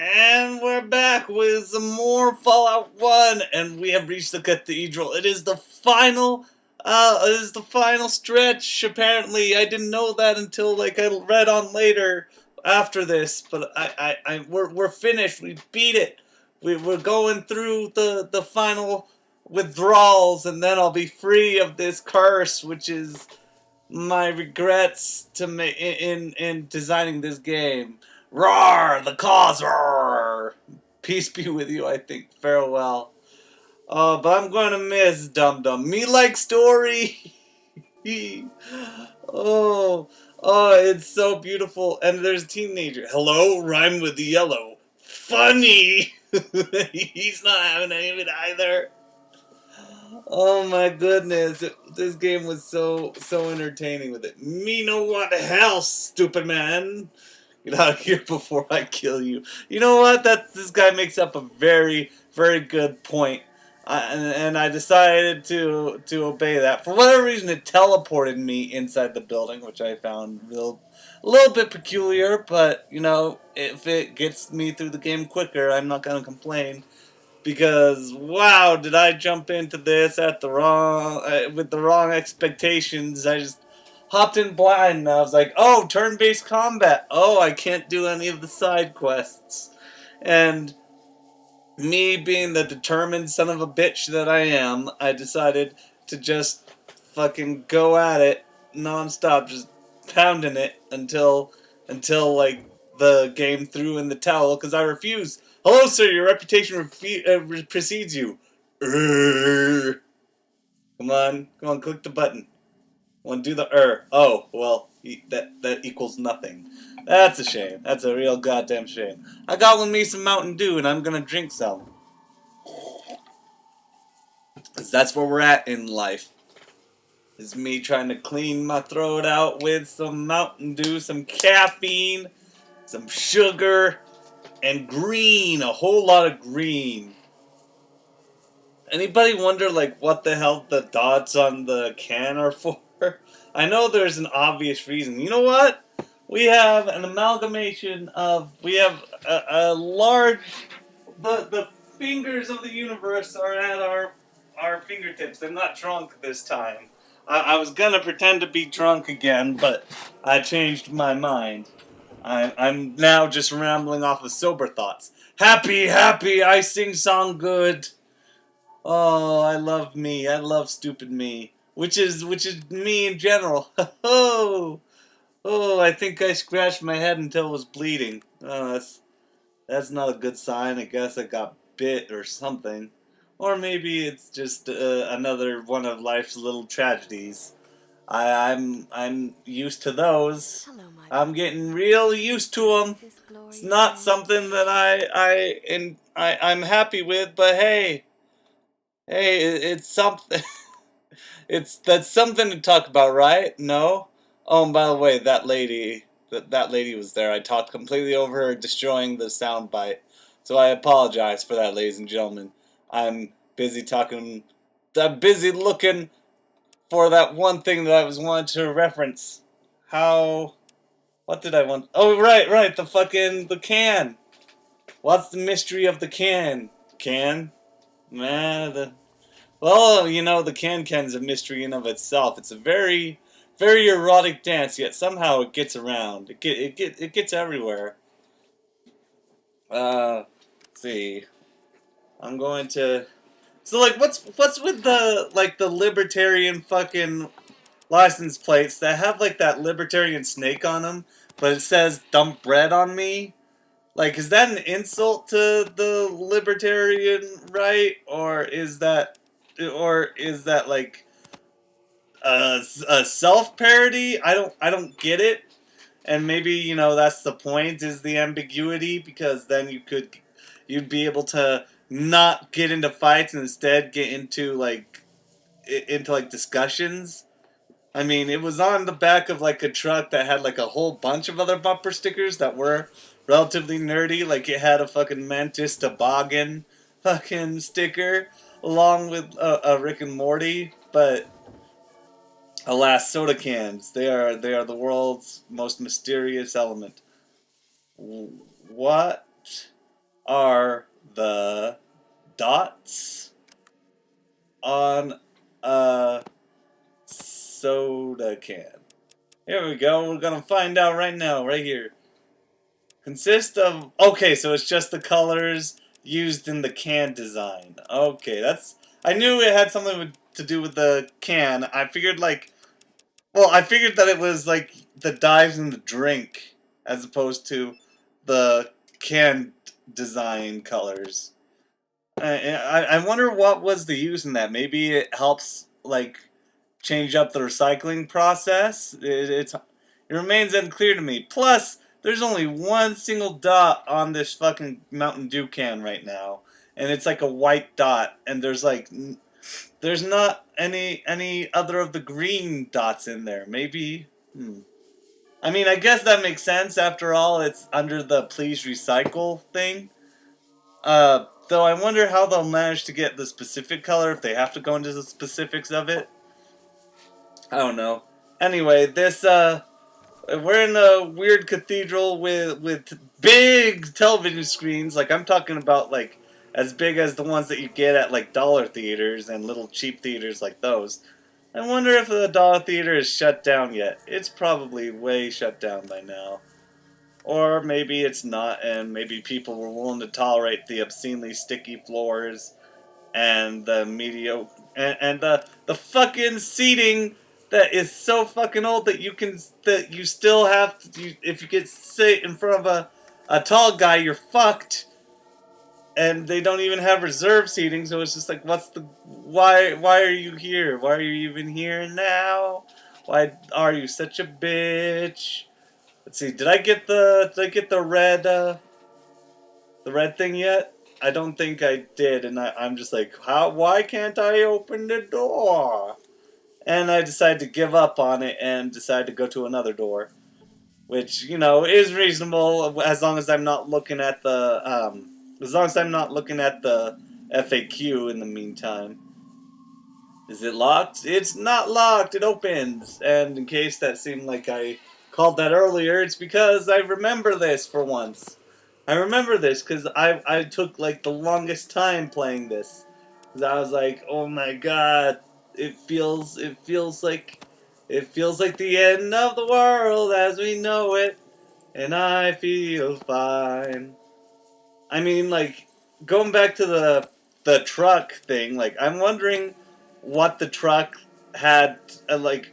And we're back with some more Fallout 1, and we have reached the cathedral. It is the final, stretch, apparently. I didn't know that until, like, I read on later after this, but we're finished. We beat it. We're going through the final withdrawals, and then I'll be free of this curse, which is my regrets in designing this game. Roar! The cause! Roar! Peace be with you, I think. Farewell. But I'm going to miss Dum Dum. Me like story! oh, it's so beautiful. And there's a teenager. Hello, rhyme with yellow. Funny! He's not having any of it either. Oh my goodness, this game was so entertaining with it. Me know what the hell, stupid man. Get out of here before I kill you. You know what? This guy makes up a very good point. And I decided to obey that. For whatever reason, it teleported me inside the building, which I found a little bit peculiar. But, you know, if it gets me through the game quicker, I'm not going to complain. Because wow, did I jump into this at the wrong with the wrong expectations? I just hopped in blind, and I was like, "Oh, turn-based combat. Oh, I can't do any of the side quests." And me being the determined son of a bitch that I am, I decided to just fucking go at it nonstop, just pounding it until like the game threw in the towel because I refuse. Hello, sir. Your reputation precedes you. Come on, click the button. Want to do the Oh, well, that equals nothing. That's a shame. That's a real goddamn shame. I got with me some Mountain Dew, and I'm gonna drink some. Because that's where we're at in life. Is me trying to clean my throat out with some Mountain Dew, some caffeine, some sugar, and green. A whole lot of green. Anybody wonder, like, what the hell the dots on the can are for? I know there's an obvious reason. You know what? We have an amalgamation of... We have a large... The fingers of the universe are at our fingertips. I'm not drunk this time. I was gonna pretend to be drunk again, but I changed my mind. I'm now just rambling off of sober thoughts. Happy, I sing song good. Oh, I love me. I love stupid me. Which is me in general. I think I scratched my head until it was bleeding. Oh, that's not a good sign. I guess I got bit or something. Or maybe it's just another one of life's little tragedies. I'm used to those. Hello, my I'm getting real used to them. It's not something that I'm happy with, but hey, it's something. That's something to talk about, right? No? Oh, and by the way, that lady was there. I talked completely over her, destroying the sound bite. So I apologize for that, ladies and gentlemen. I'm busy talking. I'm busy looking for that one thing that I was wanting to reference. How? What did I want? Oh, right. The can. What's the mystery of the can? Can? Nah, well, you know, the can-can's a mystery in of itself. It's a very erotic dance, yet somehow it gets around. It gets everywhere. Let's see. I'm going to... So, like, what's with the libertarian fucking license plates that have, like, that libertarian snake on them, but it says, dump bread on me? Like, is that an insult to the libertarian right? Or is that like a self-parody? I don't get it. And maybe, you know, that's the point, is the ambiguity, because then you'd be able to not get into fights and instead get into like discussions. I mean, it was on the back of like a truck that had like a whole bunch of other bumper stickers that were relatively nerdy. Like it had a fucking Mantis Toboggan fucking sticker along with a Rick and Morty, but alas, soda cans. They are the world's most mysterious element. What? are the dots on a soda can? Here we go. We're gonna find out right now, right here. Consist of... Okay, so it's just the colors used in the can design. Okay, that's... I knew it had something to do with the can. I figured, like... Well, I figured that it was, like, the dyes in the drink, as opposed to the can design colors. I wonder what was the use in that. Maybe it helps, like, change up the recycling process. It remains unclear to me. Plus, there's only one single dot on this fucking Mountain Dew can right now, and it's like a white dot. And there's like, there's not any other of the green dots in there. Maybe. I mean, I guess that makes sense. After all, it's under the please recycle thing. Though I wonder how they'll manage to get the specific color if they have to go into the specifics of it. I don't know. Anyway, this we're in a weird cathedral with big television screens. Like, I'm talking about, like, as big as the ones that you get at, like, dollar theaters and little cheap theaters like those. I wonder if the dollar theater is shut down yet. It's probably way shut down by now. Or maybe it's not, and maybe people were willing to tolerate the obscenely sticky floors and the mediocre and the fucking seating that is so fucking old that you still have to, if you get sit in front of a tall guy, you're fucked. And they don't even have reserve seating, so it's just like, why are you here? Why are you even here now? Why are you such a bitch? Let's see, did I get the red thing yet? I don't think I did, and I'm just like, why can't I open the door? And I decided to give up on it and decide to go to another door, which, you know, is reasonable as long as I'm not looking at the FAQ in the meantime. Is it locked? It's not locked. It opens. And in case that seemed like I called that earlier, it's because I remember this for once. I remember this because I took, like, the longest time playing this. Because I was like, oh my god, it feels like the end of the world as we know it, and I feel fine. I mean, like, going back to the truck thing, like, I'm wondering what the truck had, like,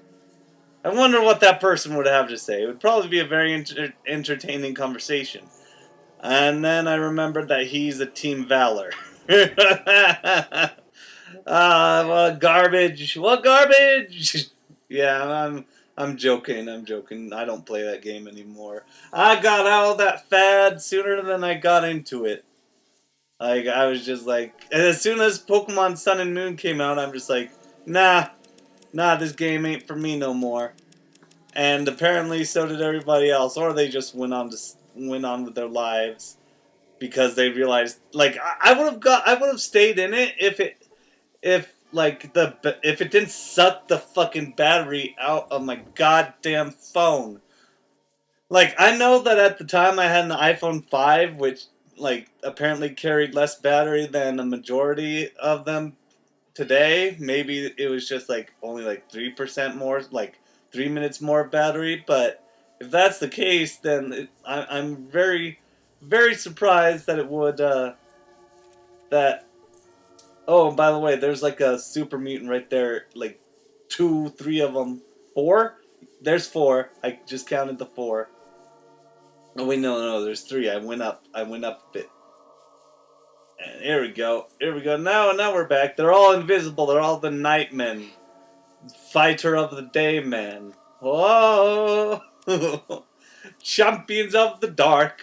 I wonder what that person would have to say. It would probably be a very entertaining conversation. And then I remembered that he's a Team Valor. What garbage! What garbage! Yeah, I'm joking. I'm joking. I don't play that game anymore. I got out of that fad sooner than I got into it. Like, I was just like, as soon as Pokemon Sun and Moon came out, I'm just like, nah, this game ain't for me no more. And apparently, so did everybody else, or they just went on with their lives because they realized, like, I would have stayed in it if it didn't suck the fucking battery out of my goddamn phone. Like, I know that at the time I had an iPhone 5, which, like, apparently carried less battery than a majority of them today. Maybe it was just, like, only, like, 3% more, like, 3 minutes more battery. But if that's the case, then I'm very, very surprised that it would, that... Oh, by the way, there's, like, a super mutant right there, like, 2, 3 of them. 4? There's 4. I just counted the 4. Oh wait, no, there's 3. I went up a bit. And here we go. Now we're back. They're all invisible. They're all the Nightmen. Fighter of the day men. Whoa! Champions of the dark.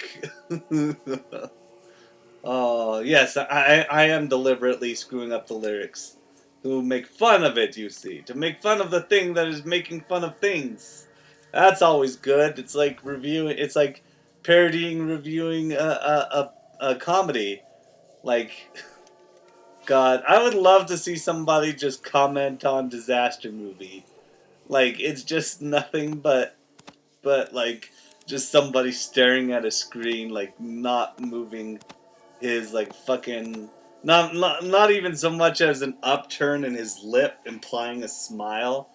Oh, yes, I am deliberately screwing up the lyrics. To make fun of it, you see. To make fun of the thing that is making fun of things. That's always good. It's like it's like reviewing a comedy. Like, God, I would love to see somebody just comment on Disaster Movie. Like, it's just nothing but like, just somebody staring at a screen, like, not moving his like fucking not even so much as an upturn in his lip implying a smile.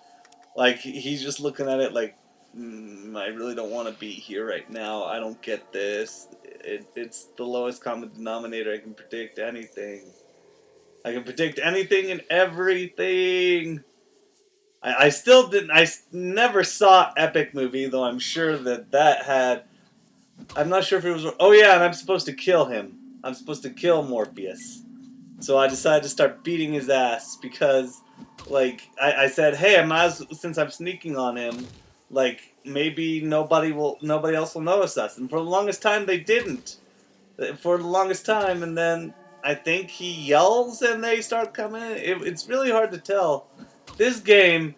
Like he's just looking at it like, I really don't want to be here right now. I don't get this. It's the lowest common denominator. I can predict anything. I can predict anything and everything. I still didn't. Never saw Epic movie, though I'm sure that had. I'm not sure if it was. Oh yeah, and I'm supposed to kill him. I'm supposed to kill Morpheus. So I decided to start beating his ass because, like, I said, hey, since I'm sneaking on him, like maybe nobody else will notice us. And for the longest time, they didn't. For the longest time, and then I think he yells and they start coming. It's really hard to tell. This game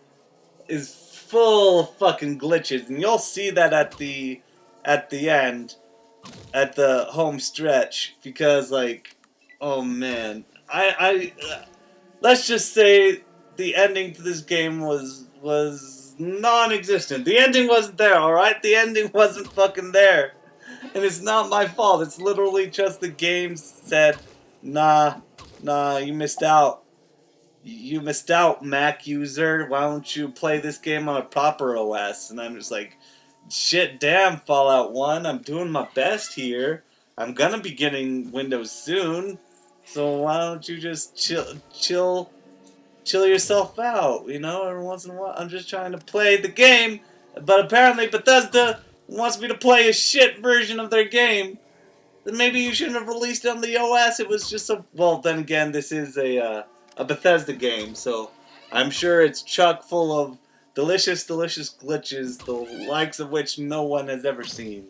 is full of fucking glitches, and you'll see that at the end, at the home stretch, because like, oh man, let's just say the ending to this game was non-existent. The ending wasn't there, all right? The ending wasn't fucking there, and it's not my fault. It's literally just the game said, nah, you missed out. You missed out, Mac user. Why don't you play this game on a proper OS? And I'm just like, shit, damn, Fallout 1. I'm doing my best here. I'm gonna be getting Windows soon. So why don't you just chill yourself out? You know, every once in a while. I'm just trying to play the game. But apparently Bethesda wants me to play a shit version of their game. Then maybe you shouldn't have released it on the OS. It was just a... Well, then again, this is a Bethesda game, so I'm sure it's chock full of delicious glitches, the likes of which no one has ever seen.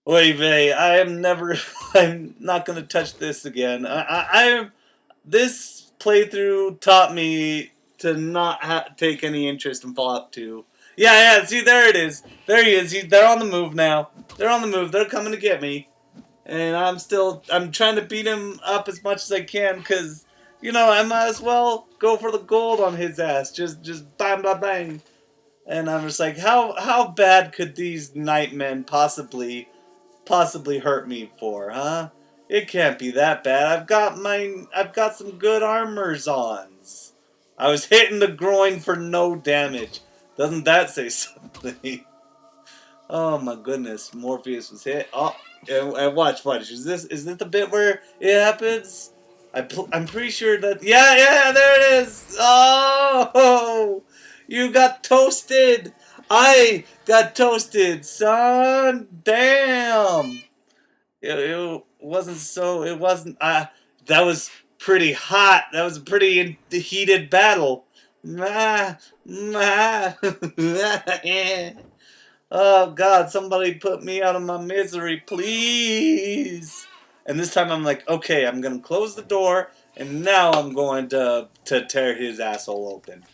Oy vey, I'm not gonna touch this again. This playthrough taught me to not take any interest in Fallout 2. Yeah, see, there it is. There he is. They're on the move now. They're on the move. They're coming to get me. And I'm trying to beat him up as much as I can, because, you know, I might as well go for the gold on his ass. Just bang, bang, bang. And I'm just like, how bad could these nightmen possibly hurt me for, huh? It can't be that bad. I've got some good armors on. I was hitting the groin for no damage. Doesn't that say something? Oh my goodness, Morpheus was hit. Oh, and watch. Is this the bit where it happens? I'm pretty sure that. Yeah, there it is. Oh, you got toasted. I got toasted, son. Damn. It wasn't so. It wasn't. That was pretty hot. That was a pretty heated battle. Oh God, somebody put me out of my misery, please. And this time I'm like, okay, I'm gonna close the door, and now I'm going to tear his asshole open.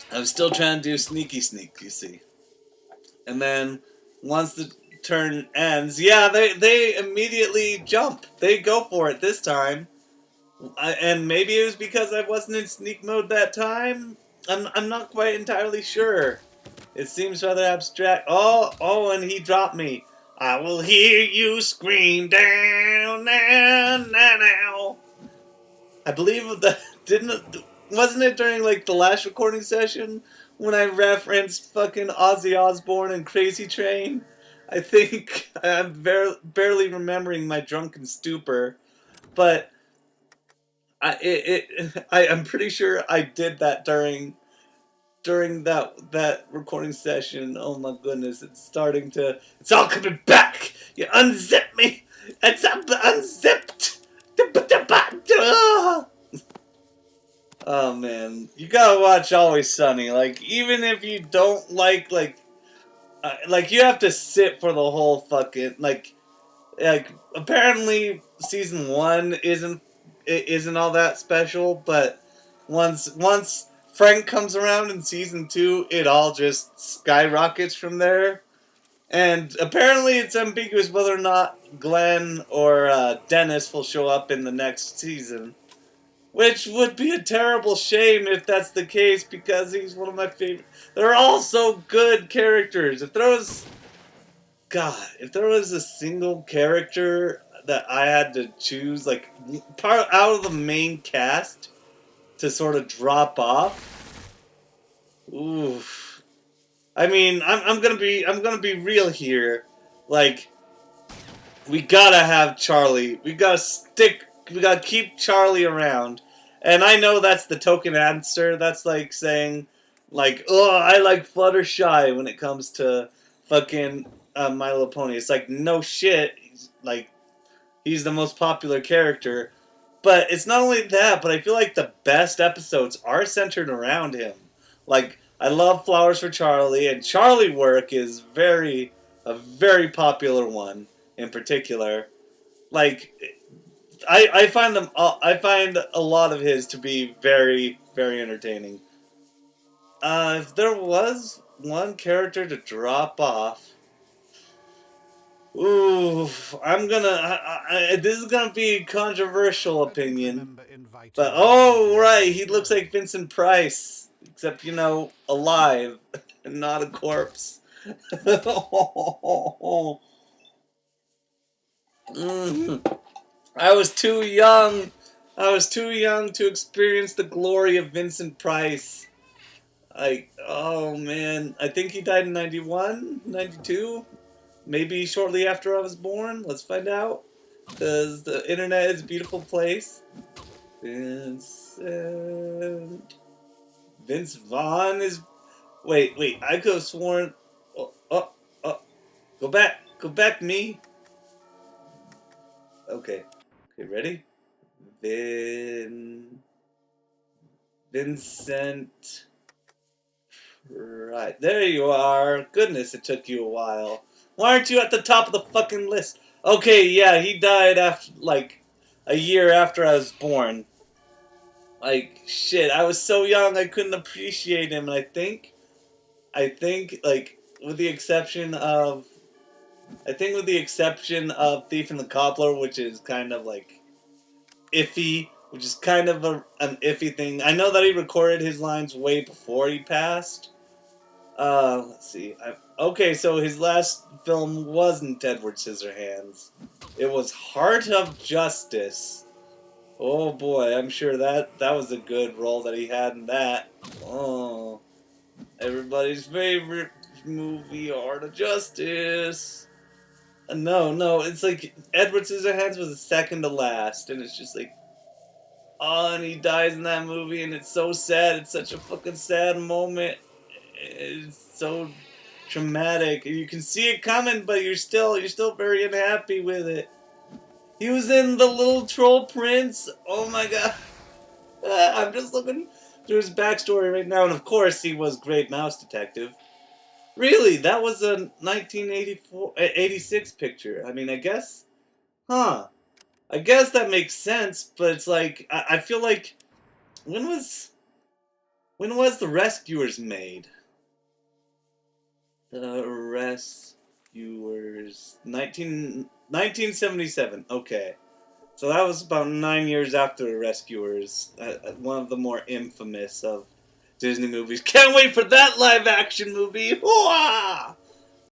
I was still trying to do sneaky sneak, you see. And then once the turn ends, yeah, they immediately jump. They go for it this time. And maybe it was because I wasn't in sneak mode that time. I'm not quite entirely sure. It seems rather abstract. Oh, and he dropped me. I will hear you scream down, now. I believe that wasn't it during like the last recording session when I referenced fucking Ozzy Osbourne and Crazy Train? I think I'm barely remembering my drunken stupor, but I'm pretty sure I did that during that recording session. Oh my goodness, it's all coming back. You unzip me. It's unzipped. Oh man, you gotta watch Always Sunny. Like, even if you don't like you have to sit for the whole fucking like apparently season 1 isn't all that special, but once Frank comes around in season 2, it all just skyrockets from there. And apparently it's ambiguous whether or not Glenn or Dennis will show up in the next season. Which would be a terrible shame if that's the case, because he's one of my favorite. They're all so good characters. If there was God, if there was a single character that I had to choose, like part out of the main cast to sort of drop off, oof. I mean, I'm gonna be real here. Like, we gotta have Charlie. We gotta keep Charlie around. And I know that's the token answer. That's like saying, like, oh, I like Fluttershy when it comes to fucking My Little Pony. It's like, no shit. Like, he's the most popular character. But it's not only that, but I feel like the best episodes are centered around him. Like, I love Flowers for Charlie, and Charlie Work is a very popular one in particular. Like, I find a lot of his to be very, very entertaining. If there was one character to drop off, ooh, this is gonna be a controversial opinion, but oh right, he looks like Vincent Price, except alive and not a corpse. Mm. I was too young. I was too young to experience the glory of Vincent Price. Oh man, I think he died in 91, 92. Maybe shortly after I was born. Let's find out. Because the internet is a beautiful place. Vincent. Vince Vaughn is. Wait. I could have sworn. Oh. Go back, me. Okay, ready? Vincent. Right, there you are. Goodness, it took you a while. Why aren't you at the top of the fucking list? Okay, yeah, he died after, like, a year after I was born. Like, shit, I was so young I couldn't appreciate him, and like, with the exception of, Thief and the Cobbler, which is kind of, like, iffy, which is kind of an iffy thing. I know that he recorded his lines way before he passed. Let's see. Okay, so his last film wasn't Edward Scissorhands. It was Heart of Justice. Oh boy, I'm sure that was a good role that he had in that. Oh, everybody's favorite movie, Heart of Justice. No, it's like Edward Scissorhands was the second to last, and it's just like, oh, and he dies in that movie, and it's so sad. It's such a fucking sad moment. It's so traumatic. You can see it coming, but you're still very unhappy with it. He was in The Little Troll Prince. Oh my god. I'm just looking through his backstory right now, and of course he was Great Mouse Detective. Really, that was a 1986 picture. I mean, I guess, I guess that makes sense, but it's like I feel like when was The Rescuers made? The Rescuers. 1977. Okay. So that was about 9 years after The Rescuers. One of the more infamous of Disney movies. Can't wait for that live action movie! Hoo-ah!